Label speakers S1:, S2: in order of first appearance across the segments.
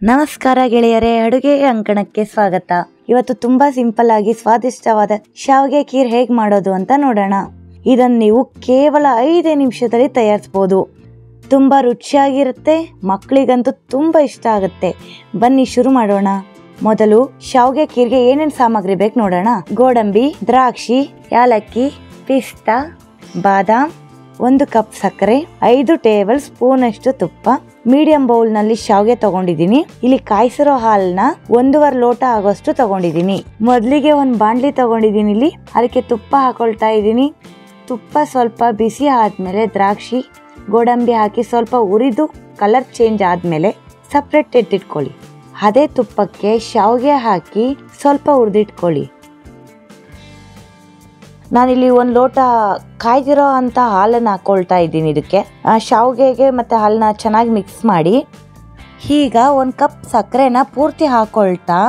S1: ನಮಸ್ಕಾರ ಗೆಳೆಯರೇ, ಅಡುಗೆ ಅಂಕಣಕ್ಕೆ ಸ್ವಾಗತ. ಇವತ್ತು ತುಂಬಾ ಸಿಂಪಲ್ ಆಗಿ ಸ್ವಾದಿಷ್ಟವಾದ ಶಾವಿಗೆ ಖೀರ್ ಹೇಗೆ ಮಾಡೋದು ಅಂತ ನೋಡೋಣ. ಇದನ್ನು ನೀವು ಕೇವಲ 5 ನಿಮಿಷದಲ್ಲಿ ತಯಾರಿಸಬಹುದು. ತುಂಬಾ ರುಚಿಯಾಗಿರುತ್ತೆ, ಮಕ್ಕಳಿಗಂತೂ ತುಂಬಾ ಇಷ್ಟ ಆಗುತ್ತೆ. ಬನ್ನಿ ಶುರು ಮಾಡೋಣ. ಮೊದಲು ಶಾವಿಗೆ ಖೀರ್ಗೆ ಏನೇನು ಸಾಮಗ್ರಿ ಬೇಕು ನೋಡೋಣ. ಗೋಡಂಬಿ, ದ್ರಾಕ್ಷಿ, ಯಾಲಕ್ಕಿ, ಪಿಸ್ತಾ, ಬಾದಾಮ್, 1 ಕಪ್ ಸಕ್ಕರೆ, 5 ಟೇಬಲ್ ಸ್ಪೂನ್ ಅಷ್ಟು ತುಪ್ಪ, ಮೀಡಿಯಂ ಬೌಲ್ ನಲ್ಲಿ ಶಾವಿಗೆ ತಗೊಂಡಿದ್ದೀನಿ. ಇಲ್ಲಿ ಕಾಯಿಸಿರೋ ಹಾಲನ್ನ 1.5 ಲೋಟ ಆಗೋಷ್ಟು ತಗೊಂಡಿದ್ದೀನಿ. ಮೊದಲಿಗೆ ಒಂದು ಬಾಂಡ್ಲಿ ತಗೊಂಡಿದ್ದೀನಿ. ಇಲ್ಲಿ ಅದಕ್ಕೆ ತುಪ್ಪ ಹಾಕೊಳ್ತಾ ಇದ್ದೀನಿ. ತುಪ್ಪ ಸ್ವಲ್ಪ ಬಿಸಿ ಆದ್ಮೇಲೆ ದ್ರಾಕ್ಷಿ, ಗೋಡಂಬಿ ಹಾಕಿ ಸ್ವಲ್ಪ ಉರಿದು ಕಲರ್ ಚೇಂಜ್ ಆದ್ಮೇಲೆ ಸಪ್ರೇಟ್ ಎತ್ತಿಟ್ಕೊಳ್ಳಿ. ಅದೇ ತುಪ್ಪಕ್ಕೆ ಶಾವಿಗೆ ಹಾಕಿ ಸ್ವಲ್ಪ ಹುರಿದಿಟ್ಕೊಳ್ಳಿ. ನಾನಿಲ್ಲಿ 1 ಲೋಟ ಕಾಯ್ದಿರೋ ಅಂತ ಹಾಲನ್ನು ಹಾಕೊಳ್ತಾ ಇದ್ದೀನಿ. ಇದಕ್ಕೆ ಶಾವಿಗೆಗೆ ಮತ್ತು ಹಾಲನ್ನ ಚೆನ್ನಾಗಿ ಮಿಕ್ಸ್ ಮಾಡಿ. ಈಗ 1 ಕಪ್ ಸಕ್ಕರೆನ ಪೂರ್ತಿ ಹಾಕೊಳ್ತಾ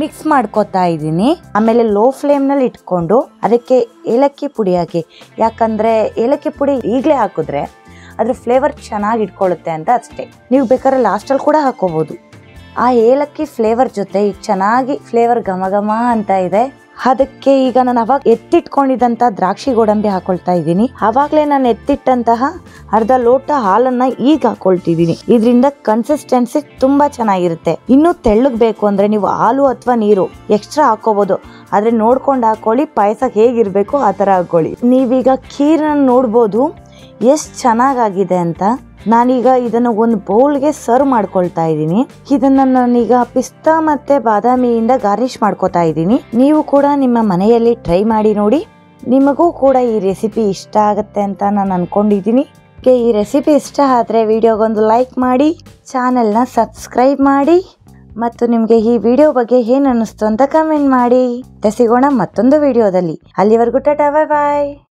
S1: ಮಿಕ್ಸ್ ಮಾಡ್ಕೊತಾ ಇದ್ದೀನಿ. ಆಮೇಲೆ ಲೋ ಫ್ಲೇಮ್ನಲ್ಲಿ ಇಟ್ಕೊಂಡು ಅದಕ್ಕೆ ಏಲಕ್ಕಿ ಪುಡಿ ಹಾಕಿ. ಯಾಕಂದರೆ ಏಲಕ್ಕಿ ಪುಡಿ ಈಗಲೇ ಹಾಕಿದ್ರೆ ಅದ್ರ ಫ್ಲೇವರ್ ಚೆನ್ನಾಗಿ ಇಟ್ಕೊಳ್ಳುತ್ತೆ ಅಂತ ಅಷ್ಟೇ. ನೀವು ಬೇಕಾದ್ರೆ ಲಾಸ್ಟಲ್ಲಿ ಕೂಡ ಹಾಕೋಬೋದು. ಆ ಏಲಕ್ಕಿ ಫ್ಲೇವರ್ ಜೊತೆ ಈಗ ಚೆನ್ನಾಗಿ ಫ್ಲೇವರ್ ಘಮ ಘಮ ಅಂತ ಇದೆ. ಅದಕ್ಕೆ ಈಗ ನಾನು ಅವಾಗ ಎತ್ತಿಟ್ಕೊಂಡಿದ್ದಂಥ ದ್ರಾಕ್ಷಿ ಗೋಡಂಬಿ ಹಾಕೊಳ್ತಾ ಇದ್ದೀನಿ. ಆವಾಗಲೇ ನಾನು ಎತ್ತಿಟ್ಟಂತಹ 1/2 ಲೋಟ ಹಾಲನ್ನ ಈಗ ಹಾಕೊಳ್ತಿದ್ದೀನಿ. ಇದರಿಂದ ಕನ್ಸಿಸ್ಟೆನ್ಸಿ ತುಂಬಾ ಚೆನ್ನಾಗಿರುತ್ತೆ. ಇನ್ನೂ ತೆಳ್ಳಗೆ ಬೇಕು ಅಂದ್ರೆ ನೀವು ಹಾಲು ಅಥವಾ ನೀರು ಎಕ್ಸ್ಟ್ರಾ ಹಾಕೋಬಹುದು. ಆದ್ರೆ ನೋಡ್ಕೊಂಡು ಹಾಕೊಳ್ಳಿ, ಪಾಯಸ ಹೇಗಿರ್ಬೇಕು ಆ ತರ ಹಾಕೊಳ್ಳಿ. ನೀವೀಗ ಖೀರನ್ನ ನೋಡ್ಬೋದು ಎಷ್ಟು ಚೆನ್ನಾಗಾಗಿದೆ ಅಂತ. ನಾನೀಗ ಇದನ್ನು ಒಂದು ಬೌಲ್ಗೆ ಸರ್ವ್ ಮಾಡ್ಕೊಳ್ತಾ ಇದ್ದೀನಿ. ಇದನ್ನ ನಾನೀಗ ಪಿಸ್ತಾ ಮತ್ತೆ ಬಾದಾಮಿಯಿಂದ ಗಾರ್ನಿಶ್ ಮಾಡ್ಕೊತಾ ಇದ್ದೀನಿ. ನೀವು ಕೂಡ ನಿಮ್ಮ ಮನೆಯಲ್ಲಿ ಟ್ರೈ ಮಾಡಿ ನೋಡಿ. ನಿಮಗೂ ಕೂಡ ಈ ರೆಸಿಪಿ ಇಷ್ಟ ಆಗುತ್ತೆ ಅಂತ ನಾನು ಅನ್ಕೊಂಡಿದ್ದೀನಿ. ಈ ರೆಸಿಪಿ ಇಷ್ಟ ಆದರೆ ವಿಡಿಯೋಗೊಂದು ಲೈಕ್ ಮಾಡಿ, ಚಾನೆಲ್ನ ಸಬ್ಸ್ಕ್ರೈಬ್ ಮಾಡಿ ಮತ್ತು ನಿಮಗೆ ಈ ವಿಡಿಯೋ ಬಗ್ಗೆ ಏನು ಅನ್ನಿಸ್ತು ಅಂತ ಕಮೆಂಟ್ ಮಾಡಿ. ಸಿಗೋಣ ಮತ್ತೊಂದು ವಿಡಿಯೋದಲ್ಲಿ. ಅಲ್ಲಿವರೆಗೂ ಟಾಟಾ, ಬಾಯ್ ಬಾಯ್.